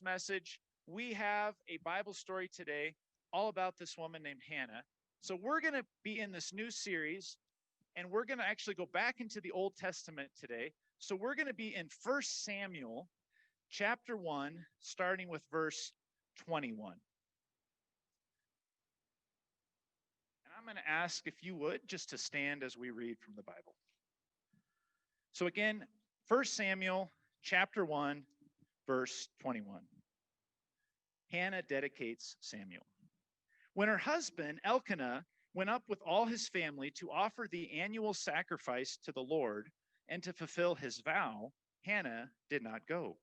message, we have a Bible story today all about this woman named Hannah. So we're going to be in this new series, and we're going to actually go back into the Old Testament today. So we're going to be in 1 Samuel chapter 1, starting with verse 21. And I'm going to ask if you would just to stand as we read from the Bible. So again, 1 Samuel chapter 1, verse 21. Hannah dedicates Samuel. When her husband, Elkanah, went up with all his family to offer the annual sacrifice to the Lord and to fulfill his vow, Hannah did not go.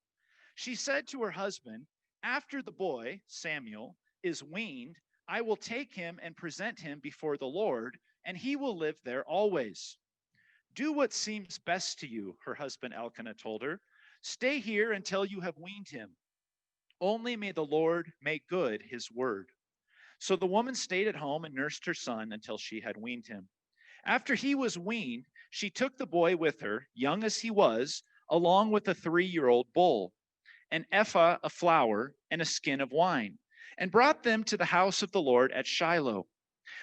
She said to her husband, "After the boy, Samuel, is weaned, I will take him and present him before the Lord, and he will live there always." "Do what seems best to you," her husband Elkanah told her. "Stay here until you have weaned him. Only may the Lord make good his word." So the woman stayed at home and nursed her son until she had weaned him. After he was weaned, she took the boy with her, young as he was, along with a 3-year-old bull, an ephah of flour, and a skin of wine, and brought them to the house of the Lord at Shiloh.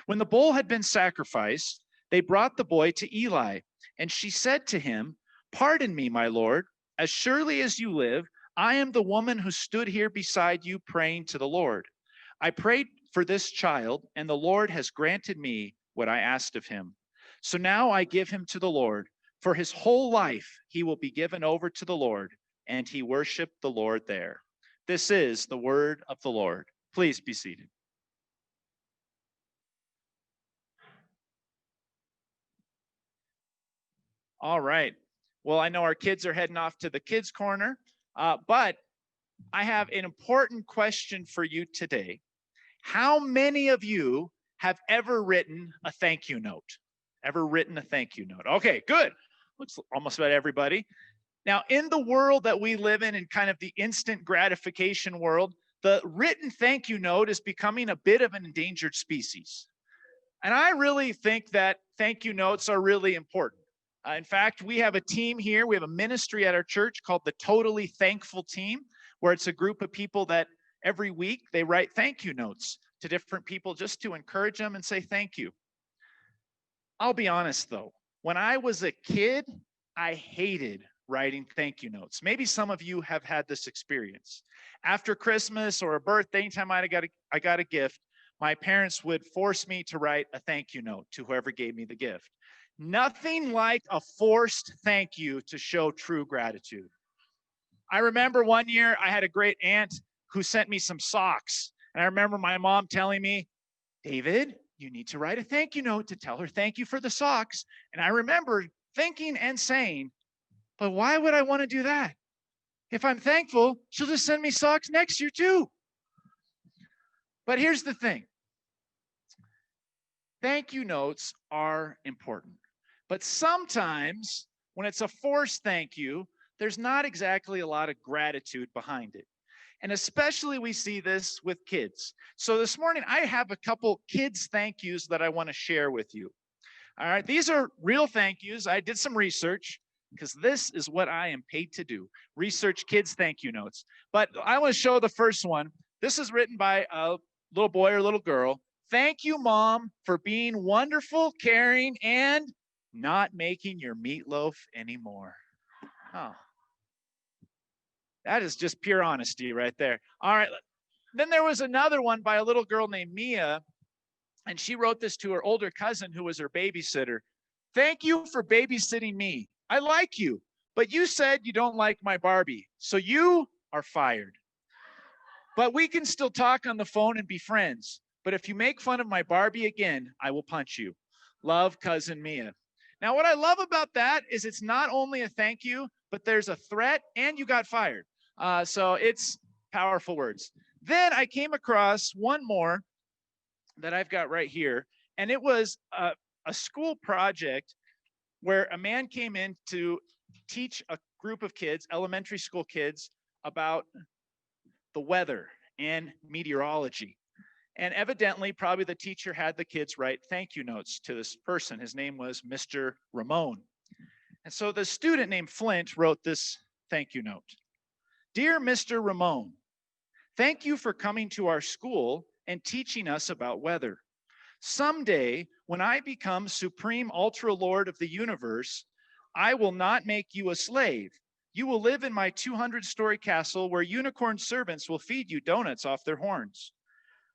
When the bull had been sacrificed, they brought the boy to Eli, and she said to him, "Pardon me, my lord, as surely as you live, I am the woman who stood here beside you praying to the Lord. I prayed for this child, and the Lord has granted me what I asked of him. So now I give him to the Lord. For his whole life he will be given over to the Lord." And he worshiped the Lord there. This is the word of the Lord. Please be seated. All right. Well, I know our kids are heading off to the kids' corner, but I have an important question for you today. How many of you have ever written a thank you note? Ever written a thank you note? Okay, good. Looks almost about everybody. Now, in the world that we live in kind of the instant gratification world, the written thank you note is becoming a bit of an endangered species. And I really think that thank you notes are really important. In fact, we have a team here. We have a ministry at our church called the Totally Thankful Team, where it's a group of people that every week they write thank you notes to different people just to encourage them and say thank you. I'll be honest though, when I was a kid, I hated writing thank you notes. Maybe some of you have had this experience. After Christmas or a birthday, anytime I got a gift, my parents would force me to write a thank you note to whoever gave me the gift. Nothing like a forced thank you to show true gratitude. I remember one year I had a great aunt who sent me some socks. And I remember my mom telling me, "David, you need to write a thank you note to tell her thank you for the socks." And I remember thinking and saying, "But why would I want to do that? If I'm thankful, she'll just send me socks next year too." But here's the thing. Thank you notes are important. But sometimes when it's a forced thank you, there's not exactly a lot of gratitude behind it. And especially we see this with kids. So this morning, I have a couple kids' thank yous that I want to share with you. All right, these are real thank yous. I did some research because this is what I am paid to do, research kids' thank you notes. But I want to show the first one. This is written by a little boy or little girl. "Thank you, Mom, for being wonderful, caring, and not making your meatloaf anymore." Oh, that is just pure honesty right there. All right. Then there was another one by a little girl named Mia, and she wrote this to her older cousin who was her babysitter. "Thank you for babysitting me. I like you, but you said you don't like my Barbie, so you are fired. But we can still talk on the phone and be friends. But if you make fun of my Barbie again, I will punch you. Love, cousin Mia." Now, what I love about that is it's not only a thank you, but there's a threat and you got fired. So it's powerful words. Then I came across one more that I've got right here, and it was a school project where a man came in to teach a group of kids, elementary school kids, about the weather and meteorology. And evidently, probably the teacher had the kids write thank you notes to this person. His name was Mr. Ramon. And so the student named Flint wrote this thank you note. "Dear Mr. Ramon, Thank you for coming to our school and teaching us about weather. Someday, when I become supreme ultra lord of the universe, I will not make you a slave. You will live in my 200-story castle where unicorn servants will feed you donuts off their horns.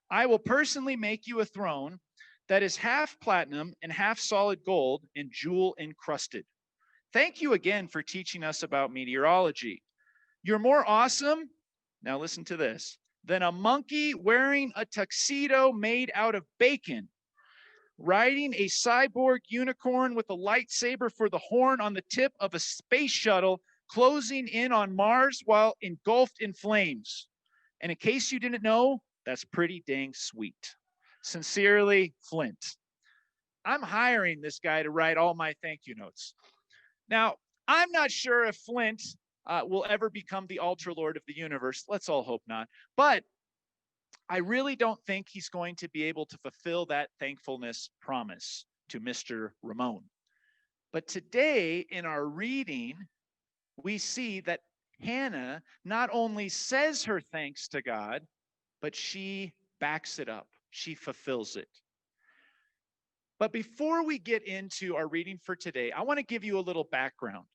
I will personally make you a throne that is half platinum and half solid gold and jewel encrusted. Thank you again for teaching us about meteorology. You're more awesome, now listen to this, than a monkey wearing a tuxedo made out of bacon, riding a cyborg unicorn with a lightsaber for the horn on the tip of a space shuttle, closing in on Mars while engulfed in flames. And in case you didn't know, that's pretty dang sweet. Sincerely, Flint. I'm hiring this guy to write all my thank you notes. Now, I'm not sure if Flint will ever become the Ultra Lord of the universe. Let's all hope not. But I really don't think he's going to be able to fulfill that thankfulness promise to Mr. Ramon. But today in our reading, we see that Hannah not only says her thanks to God, but she backs it up. She fulfills it. But before we get into our reading for today, I want to give you a little background.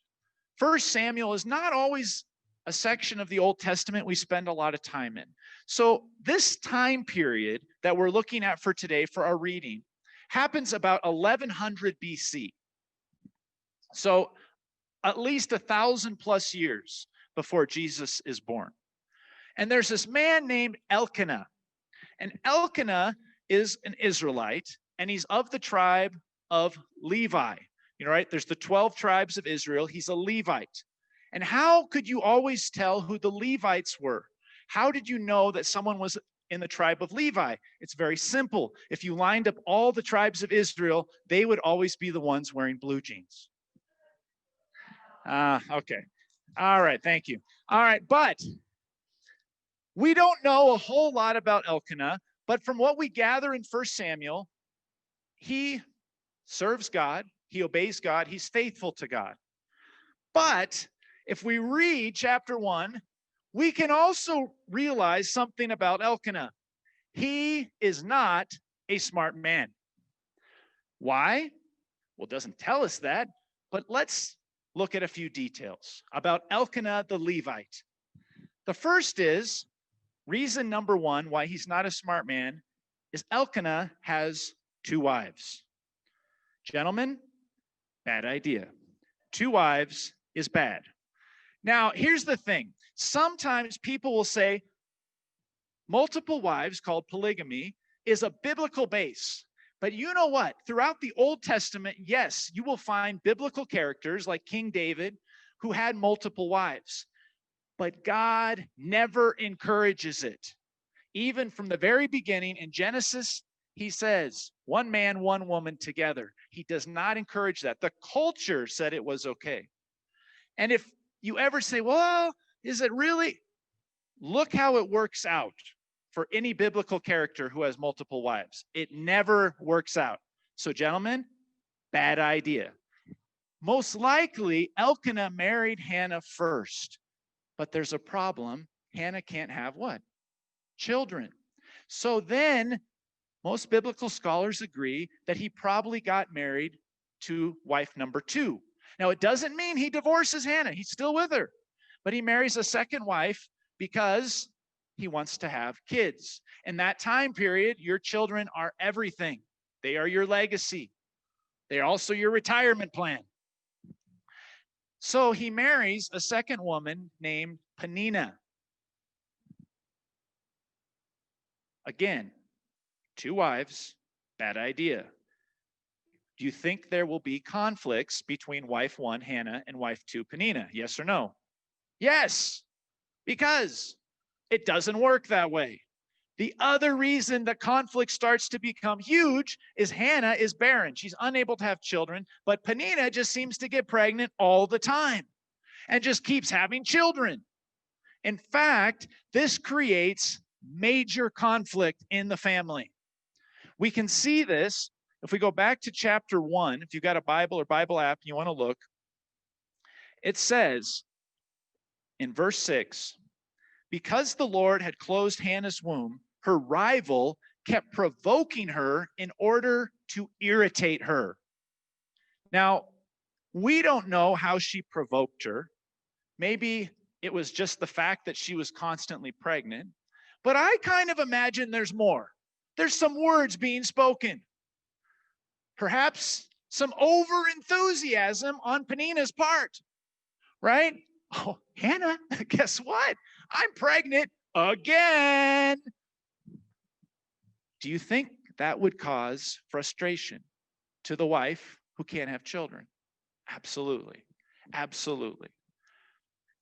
1 Samuel is not always a section of the Old Testament we spend a lot of time in. So this time period that we're looking at for today for our reading happens about 1100 BC. So at least 1,000 plus years before Jesus is born. And there's this man named Elkanah. And Elkanah is an Israelite, and he's of the tribe of Levi. You know, right? There's the 12 tribes of Israel. He's a Levite. And how could you always tell who the Levites were? How did you know that someone was in the tribe of Levi? It's very simple. If you lined up all the tribes of Israel, they would always be the ones wearing blue jeans. Okay. All right. Thank you. All right. But we don't know a whole lot about Elkanah, but from what we gather in 1 Samuel, he serves God. He obeys God. He's faithful to God. But if we read chapter 1, we can also realize something about Elkanah. He is not a smart man. Why? Well, it doesn't tell us that, but let's look at a few details about Elkanah the Levite. The first is, reason number one why he's not a smart man is Elkanah has 2 wives. Gentlemen, bad idea. 2 wives is bad. Now, here's the thing. Sometimes people will say multiple wives, called polygamy, is a biblical base. But you know what? Throughout the Old Testament, yes, you will find biblical characters like King David who had multiple wives. But God never encourages it. Even from the very beginning in Genesis, he says, 1 man, 1 woman together. He does not encourage that. The culture said it was okay. And if you ever say, well, is it really? Look how it works out for any biblical character who has multiple wives. It never works out. So, gentlemen, bad idea. Most likely, Elkanah married Hannah first. But there's a problem. Hannah can't have what? Children. So then, most biblical scholars agree that he probably got married to wife number 2. Now, it doesn't mean he divorces Hannah. He's still with her. But he marries a second wife because he wants to have kids. In that time period, your children are everything. They are your legacy. They are also your retirement plan. So he marries a second woman named Peninnah. Again, 2 wives, bad idea. Do you think there will be conflicts between wife 1, Hannah, and wife 2, Peninnah? Yes or no? Yes, because it doesn't work that way. The other reason the conflict starts to become huge is Hannah is barren. She's unable to have children, but Peninnah just seems to get pregnant all the time and just keeps having children. In fact, this creates major conflict in the family. We can see this if we go back to chapter 1. If you've got a Bible or Bible app and you want to look, it says in verse 6, Because the Lord had closed Hannah's womb, her rival kept provoking her in order to irritate her. Now, we don't know how she provoked her. Maybe it was just the fact that she was constantly pregnant. But I kind of imagine there's more. There's some words being spoken. Perhaps some over enthusiasm on Peninnah's part, right? Oh, Hannah, guess what? I'm pregnant again. Do you think that would cause frustration to the wife who can't have children? Absolutely. Absolutely.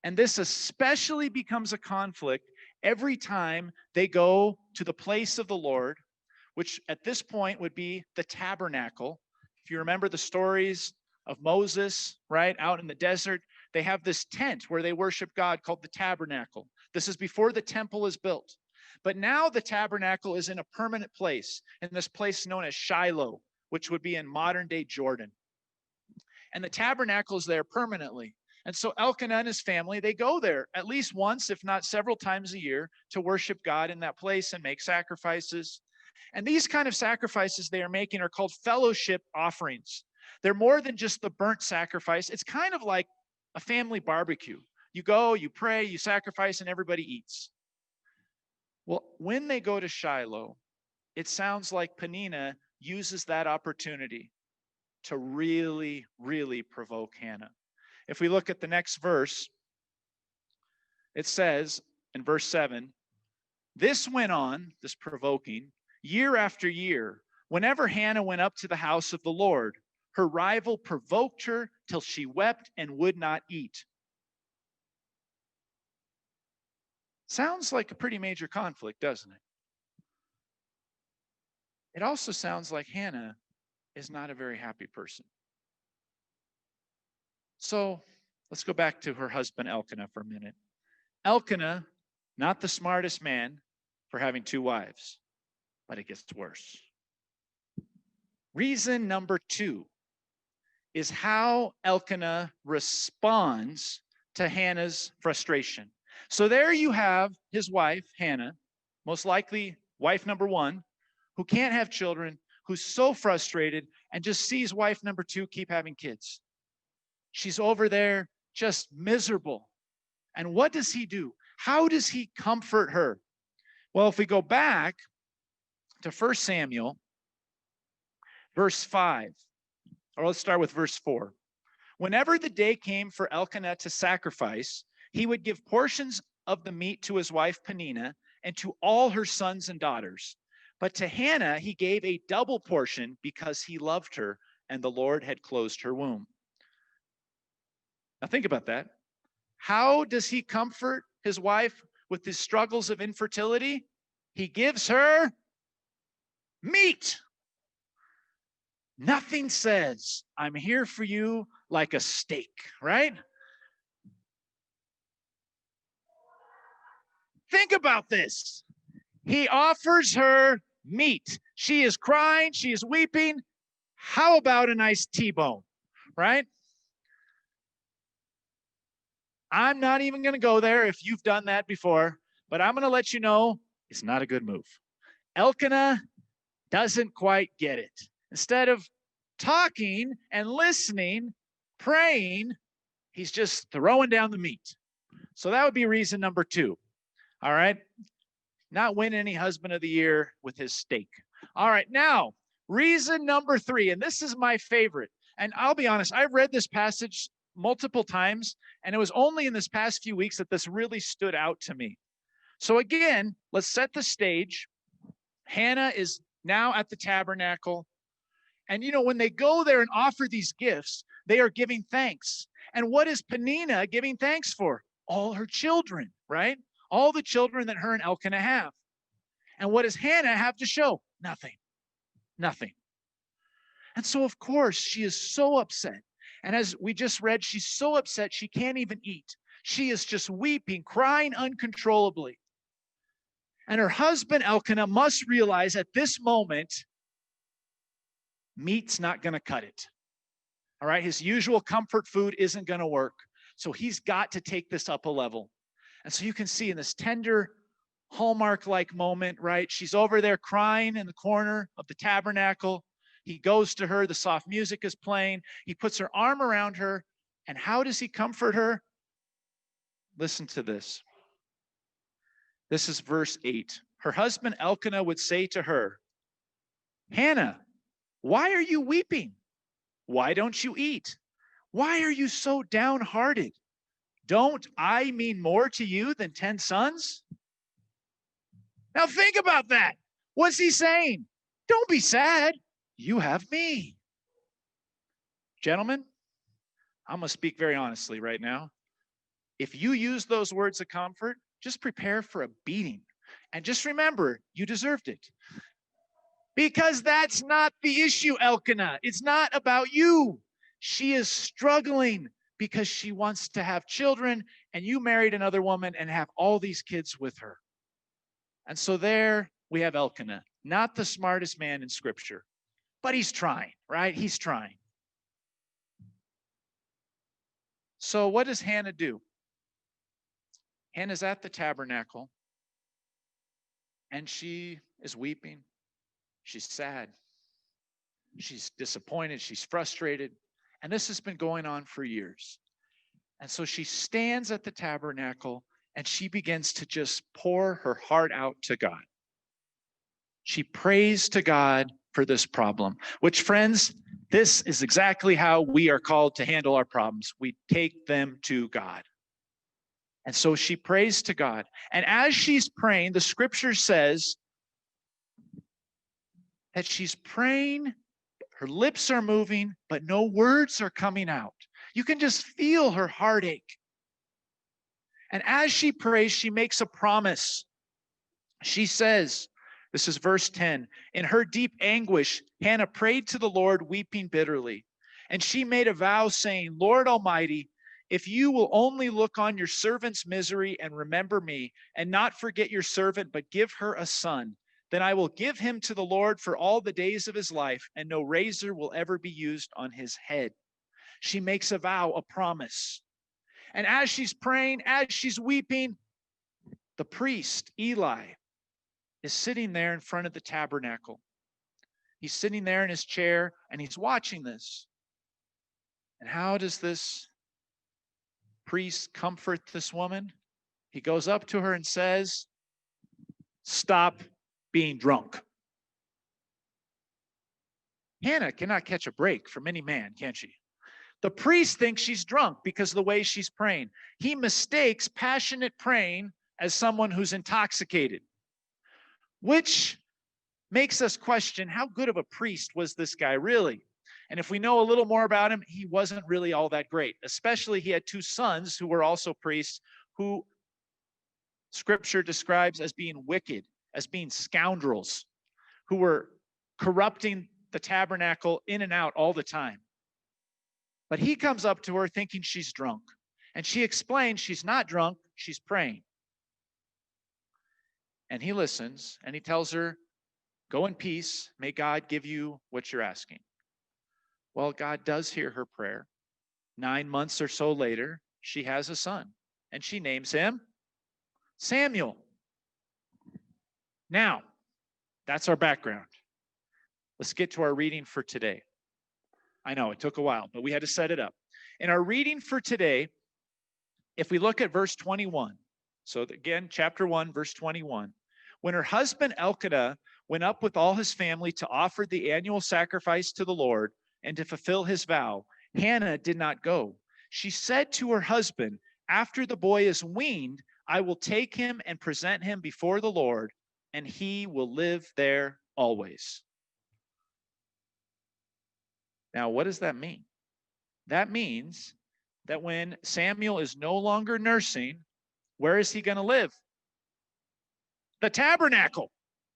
And this especially becomes a conflict every time they go to the place of the Lord, which at this point would be the tabernacle. If you remember the stories of Moses, right, out in the desert, they have this tent where they worship God called the tabernacle. This is before the temple is built. But now the tabernacle is in a permanent place, in this place known as Shiloh, which would be in modern day Jordan. And the tabernacle is there permanently. And so Elkanah and his family, they go there at least once, if not several times a year, to worship God in that place and make sacrifices. And these kind of sacrifices they are making are called fellowship offerings. They're more than just the burnt sacrifice. It's kind of like a family barbecue. You go, you pray, you sacrifice, and everybody eats. Well, when they go to Shiloh, it sounds like Peninnah uses that opportunity to really, really provoke Hannah. If we look at the next verse, it says in verse 7, this went on, this provoking, year after year. Whenever Hannah went up to the house of the Lord, her rival provoked her till she wept and would not eat. Sounds like a pretty major conflict, doesn't it? It also sounds like Hannah is not a very happy person. So let's go back to her husband Elkanah for a minute. Elkanah, not the smartest man for having two wives, but it gets worse. Reason number 2 is how Elkanah responds to Hannah's frustration. So there you have his wife, Hannah, most likely wife number 1, who can't have children, who's so frustrated and just sees wife number 2 keep having kids. She's over there just miserable. And what does he do? How does he comfort her? Well, if we go back to 1 Samuel, verse 5, or let's start with verse 4. Whenever the day came for Elkanah to sacrifice, he would give portions of the meat to his wife Peninnah and to all her sons and daughters. But to Hannah, he gave a double portion because he loved her and the Lord had closed her womb. Now think about that. How does he comfort his wife with his struggles of infertility? He gives her meat. Nothing says, I'm here for you like a steak, right? Think about this. He offers her meat. She is crying, she is weeping. How about a nice T-bone, right? I'm not even going to go there if you've done that before, but I'm going to let you know it's not a good move. Elkanah doesn't quite get it. Instead of talking and listening, praying, he's just throwing down the meat. So that would be reason number 2. All right. Not win any husband of the year with his steak. All right. Now, reason number 3, and this is my favorite. And I'll be honest, I've read this passage multiple times, and it was only in this past few weeks that this really stood out to me. So again, let's set the stage. Hannah is now at the tabernacle. And you know, when they go there and offer these gifts, they are giving thanks. And what is Peninnah giving thanks for? All her children, right? All the children that her and Elkanah have. And what does Hannah have to show? Nothing. Nothing. And so, of course, she is so upset. And as we just read, she's so upset she can't even eat. She is just weeping, crying uncontrollably. And her husband, Elkanah, must realize at this moment, meat's not going to cut it. All right, his usual comfort food isn't going to work. So he's got to take this up a level. And so you can see in this tender Hallmark-like moment, right? She's over there crying in the corner of the tabernacle. He goes to her, the soft music is playing. He puts her arm around her. And how does he comfort her? Listen to this. This is verse 8. Her husband Elkanah would say to her, Hannah, why are you weeping? Why don't you eat? Why are you so downhearted? Don't I mean more to you than 10 sons? Now think about that. What's he saying? Don't be sad. You have me. Gentlemen, I'm going to speak very honestly right now. If you use those words of comfort, just prepare for a beating. And just remember, you deserved it. Because that's not the issue, Elkanah. It's not about you. She is struggling because she wants to have children, and you married another woman and have all these kids with her. And so there we have Elkanah, not the smartest man in Scripture, but he's trying, right? He's trying. So what does Hannah do? Hannah's at the tabernacle, and she is weeping. She's sad. She's disappointed. She's frustrated. And this has been going on for years. And so she stands at the tabernacle, and she begins to just pour her heart out to God. She prays to God for this problem, which, friends, this is exactly how we are called to handle our problems. We take them to God. And so she prays to God. And as she's praying, the scripture says that she's praying, her lips are moving, but no words are coming out. You can just feel her heartache. And as she prays, she makes a promise. She says, this is verse 10, in her deep anguish, Hannah prayed to the Lord, weeping bitterly. And she made a vow saying, Lord Almighty, if you will only look on your servant's misery and remember me, and not forget your servant, but give her a son, then I will give him to the Lord for all the days of his life, and no razor will ever be used on his head. She makes a vow, a promise. And as she's praying, as she's weeping, the priest, Eli, is sitting there in front of the tabernacle. He's sitting there in his chair, and he's watching this. And how does this priest comfort this woman? He goes up to her and says, stop being drunk. Hannah cannot catch a break from any man, can she? The priest thinks she's drunk because of the way she's praying. He mistakes passionate praying as someone who's intoxicated, which makes us question how good of a priest was this guy really? And if we know a little more about him, he wasn't really all that great. Especially he had two sons who were also priests who Scripture describes as being wicked, as being scoundrels, who were corrupting the tabernacle in and out all the time. But he comes up to her thinking she's drunk. And she explains she's not drunk, she's praying. And he listens, and he tells her, go in peace. May God give you what you're asking. Well, God does hear her prayer. 9 months or so later, she has a son, and she names him Samuel. Now, that's our background. Let's get to our reading for today. I know it took a while, but we had to set it up. In our reading for today, if we look at verse 21, so again, chapter 1, verse 21, when her husband Elkanah went up with all his family to offer the annual sacrifice to the Lord and to fulfill his vow, Hannah did not go. She said to her husband, after the boy is weaned, I will take him and present him before the Lord, and he will live there always. Now, what does that mean? That means that when Samuel is no longer nursing, where is he going to live? The tabernacle,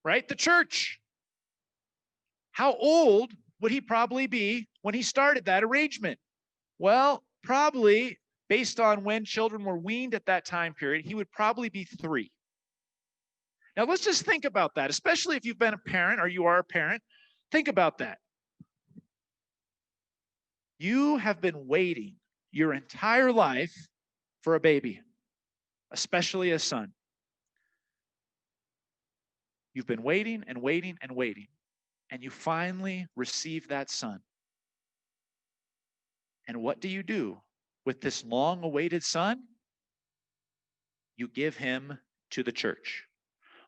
right? The church. How old would he probably be when he started that arrangement? Well, probably based on when children were weaned at that time period, he would probably be 3. Now, let's just think about that, especially if you've been a parent or you are a parent. Think about that. You have been waiting your entire life for a baby. especially a son. You've been waiting and waiting and waiting, and you finally receive that son. And what do you do with this long-awaited son? You give him to the church.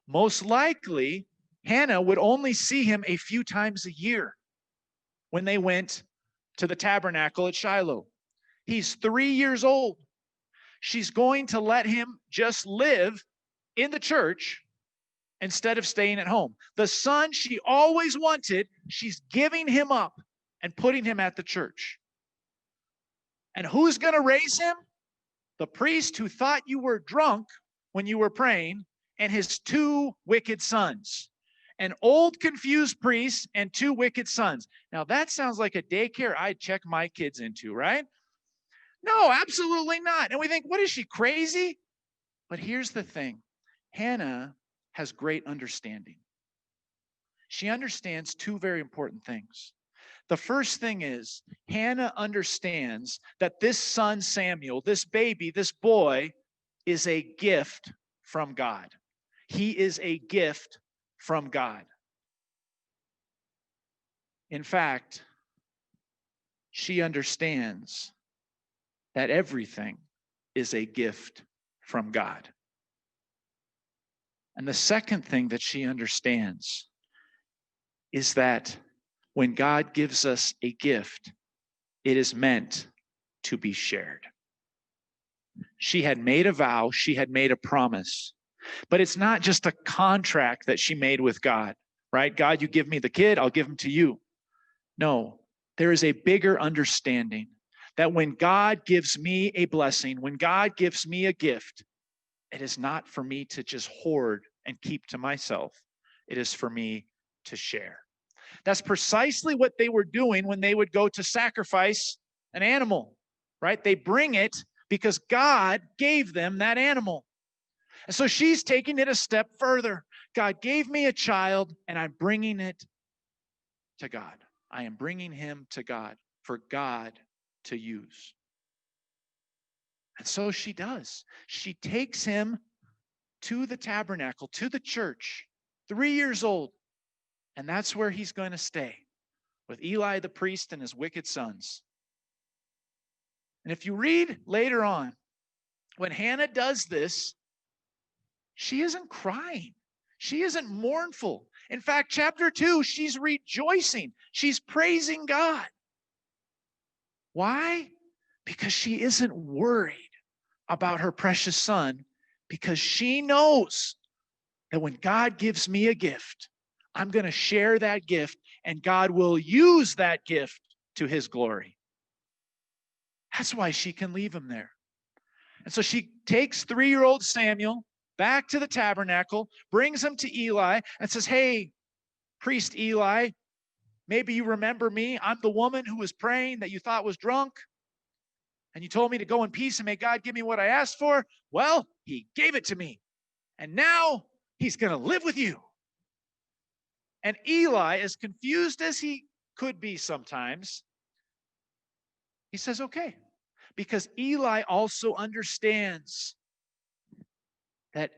Most likely, Hannah would only see him a few times a year when they went to the tabernacle at Shiloh. He's 3 years old. She's going to let him just live in the church instead of staying at home. The son she always wanted, she's giving him up and putting him at the church. And who's going to raise him? The priest who thought you were drunk when you were praying, and his 2 wicked sons. An old confused priest and 2 wicked sons. Now that sounds like a daycare I'd check my kids into, right? No, absolutely not. And we think, what is she, crazy? But here's the thing. Hannah has great understanding. She understands 2 very important things. The first thing is, Hannah understands that this son Samuel, this baby, this boy, is a gift from God. He is a gift from God. In fact, she understands that everything is a gift from God. And the second thing that she understands is that when God gives us a gift, it is meant to be shared. She had made a vow, she had made a promise, but it's not just a contract that she made with God, right? God, you give me the kid, I'll give him to you. No, there is a bigger understanding that when God gives me a blessing, when God gives me a gift, it is not for me to just hoard and keep to myself. It is for me to share. That's precisely what they were doing when they would go to sacrifice an animal, right? They bring it because God gave them that animal. And so she's taking it a step further. God gave me a child, and I'm bringing it to God. I am bringing him to God for God to use. And so she does. She takes him to the tabernacle, to the church, 3 years old. And that's where he's going to stay, with Eli the priest and his wicked sons. And if you read later on, when Hannah does this, she isn't crying. She isn't mournful. In fact, chapter 2, she's rejoicing. She's praising God. Why? Because she isn't worried about her precious son, because she knows that when God gives me a gift, I'm going to share that gift, and God will use that gift to his glory. That's why she can leave him there. And so she takes 3-year-old Samuel back to the tabernacle, brings him to Eli, and says, hey, priest Eli, maybe you remember me. I'm the woman who was praying that you thought was drunk, and you told me to go in peace and may God give me what I asked for. Well, he gave it to me, and now he's going to live with you. And Eli, as confused as he could be sometimes, he says, okay, because Eli also understands that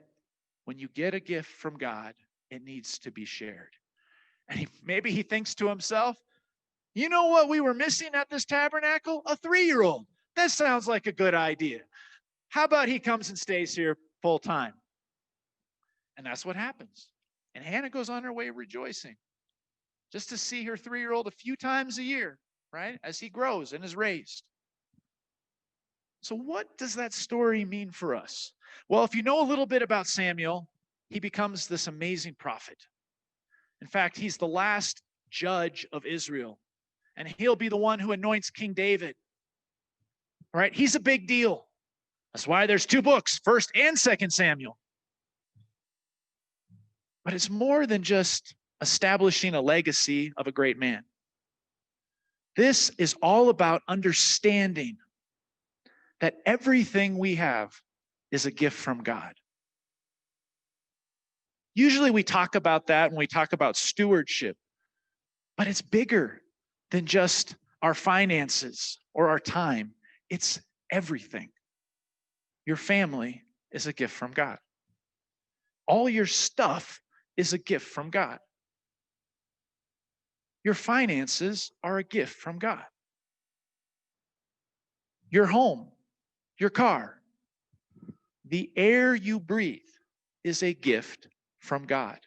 when you get a gift from God, it needs to be shared. And maybe he thinks to himself, you know what we were missing at this tabernacle? A 3-year-old. That sounds like a good idea. How about he comes and stays here full time? And that's what happens. And Hannah goes on her way rejoicing, just to see her 3-year-old a few times a year, right, as he grows and is raised. So what does that story mean for us? Well, if you know a little bit about Samuel, he becomes this amazing prophet. In fact, he's the last judge of Israel, and he'll be the one who anoints King David. All right, he's a big deal. That's why there's 2 books, 1st and 2nd Samuel. But it's more than just establishing a legacy of a great man. This is all about understanding that everything we have is a gift from God. Usually we talk about that when we talk about stewardship, but it's bigger than just our finances or our time. It's everything. Your family, is a gift from God. All your stuff is a gift from God. Your finances are a gift from God. Your home, your car, the air you breathe is a gift from God.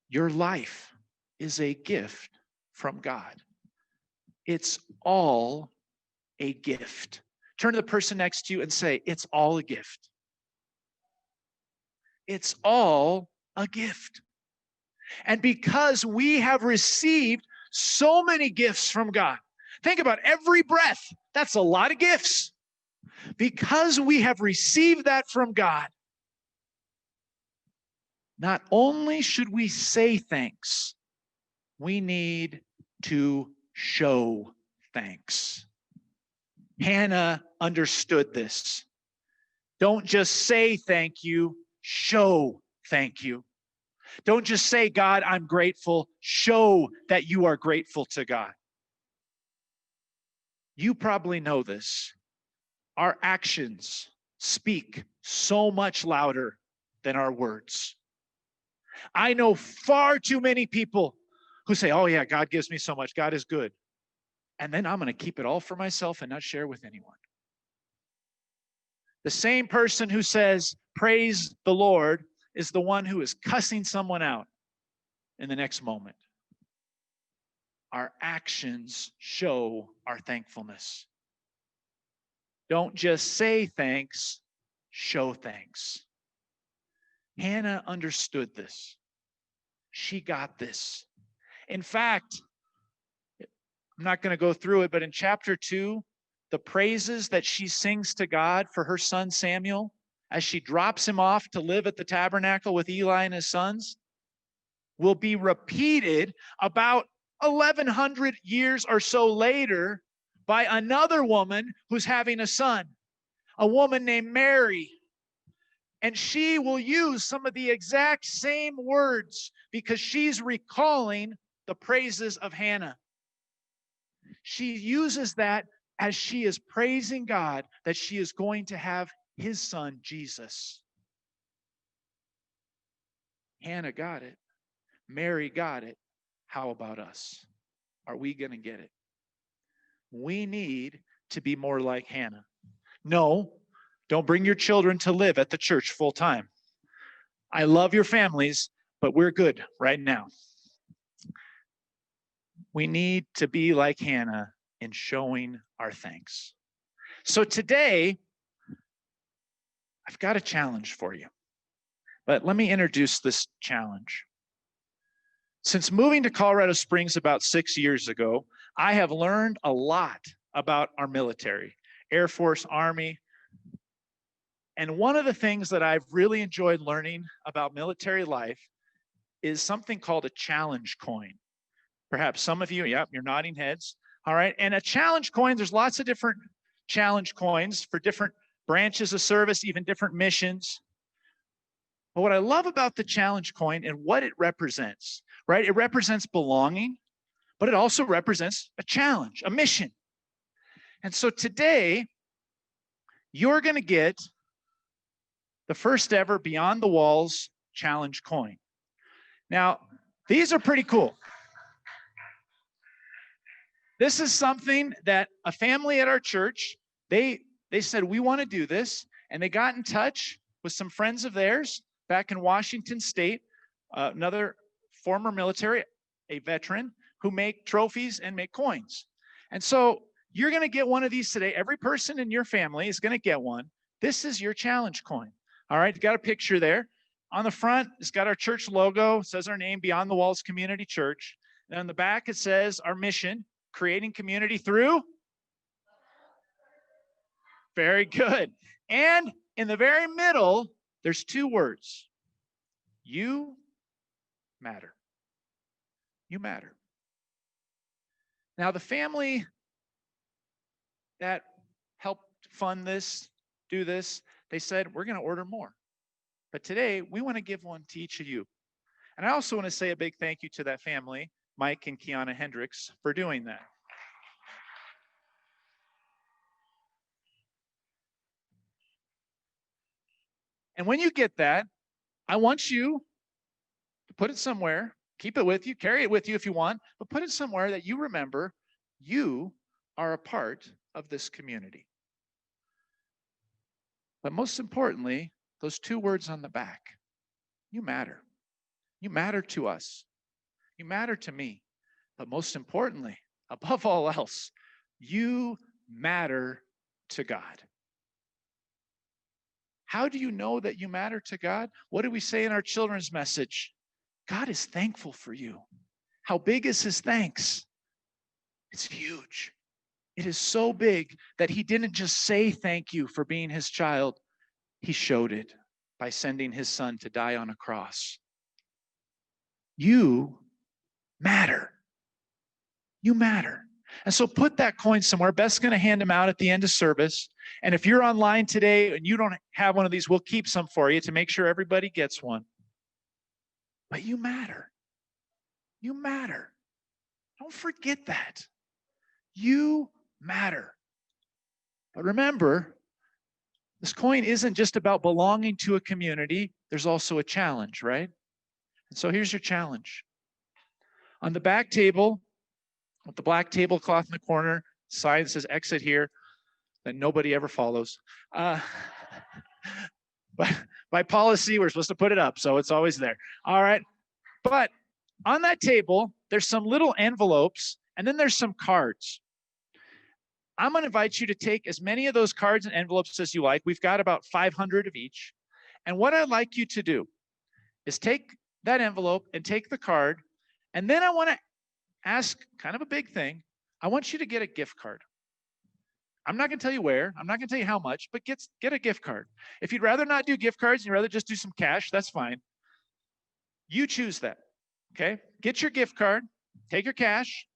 Your life is a gift from God. It's all a gift. Turn to the person next to you and say, it's all a gift. It's all a gift. And because we have received so many gifts from God, think about every breath, that's a lot of gifts. Because we have received that from God, not only should we say thanks, we need to show thanks. Hannah understood this. Don't just say thank you, show thank you. Don't just say, God, I'm grateful. Show that you are grateful to God. You probably know this. Our actions speak so much louder than our words. I know far too many people who say, oh yeah, God gives me so much. God is good. And then I'm going to keep it all for myself and not share with anyone. The same person who says, praise the Lord, is the one who is cussing someone out in the next moment. Our actions show our thankfulness. Don't just say thanks, show thanks. Hannah understood this. She got this. In fact, I'm not going to go through it, but in chapter 2, the praises that she sings to God for her son Samuel, as she drops him off to live at the tabernacle with Eli and his sons, will be repeated about 1,100 years or so later by another woman who's having a son, a woman named Mary. And she will use some of the exact same words because she's recalling the praises of Hannah. She uses that as she is praising God that she is going to have his son, Jesus. Hannah got it. Mary got it. How about us? Are we going to get it? We need to be more like Hannah. No, don't bring your children to live at the church full time. I love your families, but we're good right now. We need to be like Hannah in showing our thanks. So today, I've got a challenge for you. But let me introduce this challenge. Since moving to Colorado Springs about 6 years ago, I have learned a lot about our military, Air Force, Army. And one of the things that I've really enjoyed learning about military life is something called a challenge coin. Perhaps some of you, yep, you're nodding heads. All right. And a challenge coin, there's lots of different challenge coins for different branches of service, even different missions. But what I love about the challenge coin and what it represents, right? It represents belonging, but it also represents a challenge, a mission. And so today, you're going to get the first ever Beyond the Walls challenge coin. Now, these are pretty cool. This is something that a family at our church, they said, we want to do this. And they got in touch with some friends of theirs back in Washington State, another former military, a veteran, who make trophies and make coins. And so you're going to get one of these today. Every person in your family is going to get one. This is your challenge coin. All right, you got a picture there. On the front, it's got our church logo, it says our name, Beyond the Walls Community Church. And on the back, it says our mission, creating community through. Very good. And in the very middle, there's two words. You matter. You matter. Now, the family that helped fund this, do this, they said, we're going to order more. But today, we want to give one to each of you. And I also want to say a big thank you to that family, Mike and Kiana Hendricks, for doing that. And when you get that, I want you to put it somewhere, keep it with you, carry it with you if you want, but put it somewhere that you remember you are a part of this community. But most importantly, those two words on the back, you matter. You matter to us. You matter to me. But most importantly, above all else, you matter to God. How do you know that you matter to God? What do we say in our children's message? God is thankful for you. How big is his thanks? It's huge. It is so big that he didn't just say thank you for being his child. He showed it by sending his son to die on a cross. You matter. You matter. And so put that coin somewhere. Beth's going to hand them out at the end of service. And if you're online today and you don't have one of these, we'll keep some for you to make sure everybody gets one. But you matter. You matter. Don't forget that. You matter. But remember, this coin isn't just about belonging to a community. There's also a challenge, right? And so here's your challenge. On the back table, with the black tablecloth in the corner, sign that says exit here, that nobody ever follows. But by policy, we're supposed to put it up, so it's always there. All right. But on that table, there's some little envelopes, and then there's some cards. I'm going to invite you to take as many of those cards and envelopes as you like. We've got about 500 of each. And what I'd like you to do is take that envelope and take the card, and then I want to ask kind of a big thing. I want you to get a gift card. I'm not going to tell you where. I'm not going to tell you how much, but get a gift card. If you'd rather not do gift cards and you'd rather just do some cash, that's fine. You choose that, okay? Get your gift card, take your cash,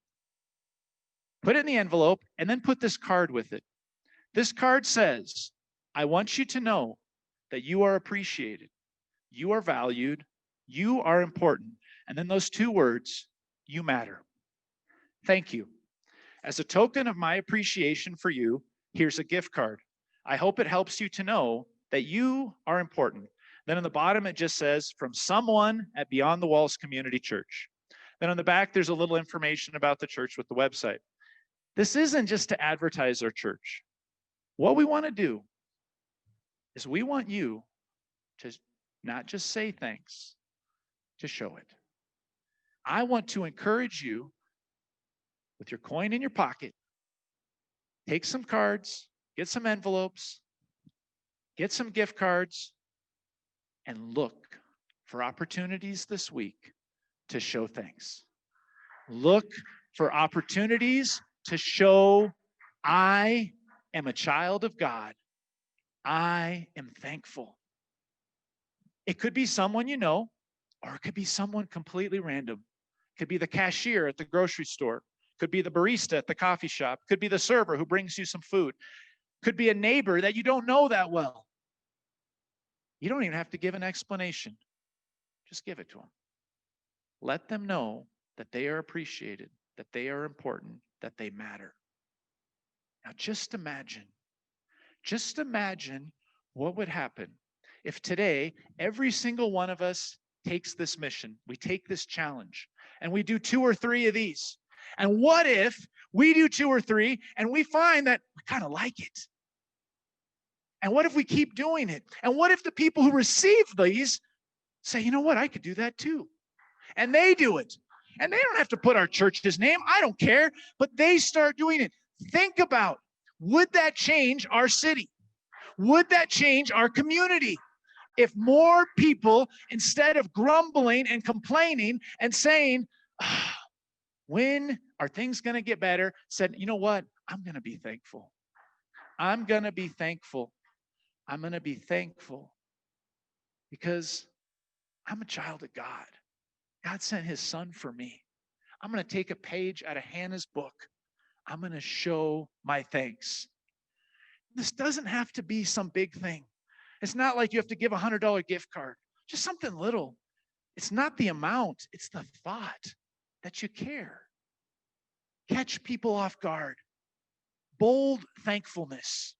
put it in the envelope, and then put this card with it. This card says, I want you to know that you are appreciated, you are valued, you are important. And then those two words, you matter. Thank you. As a token of my appreciation for you, here's a gift card. I hope it helps you to know that you are important. Then on the bottom, it just says, from someone at Beyond the Walls Community Church. Then on the back, there's a little information about the church with the website. This isn't just to advertise our church. What we want to do is we want you to not just say thanks, to show it. I want to encourage you with your coin in your pocket, take some cards, get some envelopes, get some gift cards, and look for opportunities this week to show thanks. Look for opportunities to show I am a child of God. I am thankful. It could be someone you know, or it could be someone completely random. It could be the cashier at the grocery store. Could be the barista at the coffee shop. Could be the server who brings you some food. Could be a neighbor that you don't know that well. You don't even have to give an explanation. Just give it to them. Let them know that they are appreciated, that they are important, that they matter. Now just imagine what would happen if today every single one of us takes this mission, we take this challenge, and we do 2 or 3 of these. And what if we do 2 or 3 and we find that we kind of like it? And what if we keep doing it? And what if the people who receive these say, you know what, I could do that too? And they do it. And they don't have to put our church's name. I don't care. But they start doing it. Think about, would that change our city? Would that change our community? If more people, instead of grumbling and complaining and saying, when are things going to get better, said, you know what? I'm going to be thankful. I'm going to be thankful. I'm going to be thankful because I'm a child of God. God sent his son for me. I'm going to take a page out of Hannah's book. I'm going to show my thanks. This doesn't have to be some big thing. It's not like you have to give a $100 gift card. Just something little. It's not the amount. It's the thought that you care. Catch people off guard. Bold thankfulness.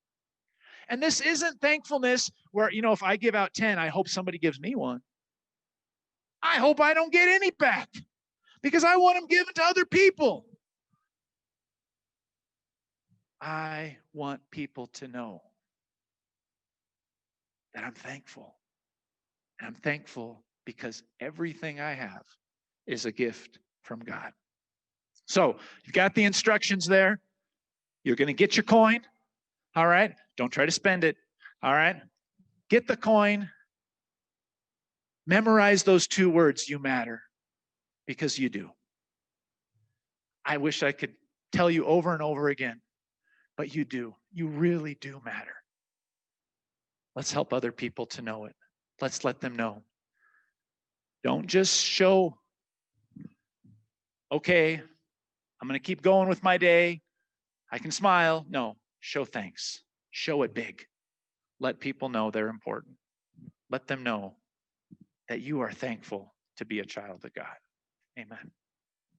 And this isn't thankfulness where, if I give out 10, I hope somebody gives me one. I hope I don't get any back because I want them given to other people. I want people to know that I'm thankful. And I'm thankful because everything I have is a gift from God. So you've got the instructions there. You're going to get your coin. All right. Don't try to spend it. All right. Get the coin. Memorize those 2 words, you matter, because you do. I wish I could tell you over and over again, but you do. You really do matter. Let's help other people to know it. Let's let them know. Don't just show, okay, I'm going to keep going with my day. I can smile. No, show thanks. Show it big. Let people know they're important. Let them know that you are thankful to be a child of God. Amen.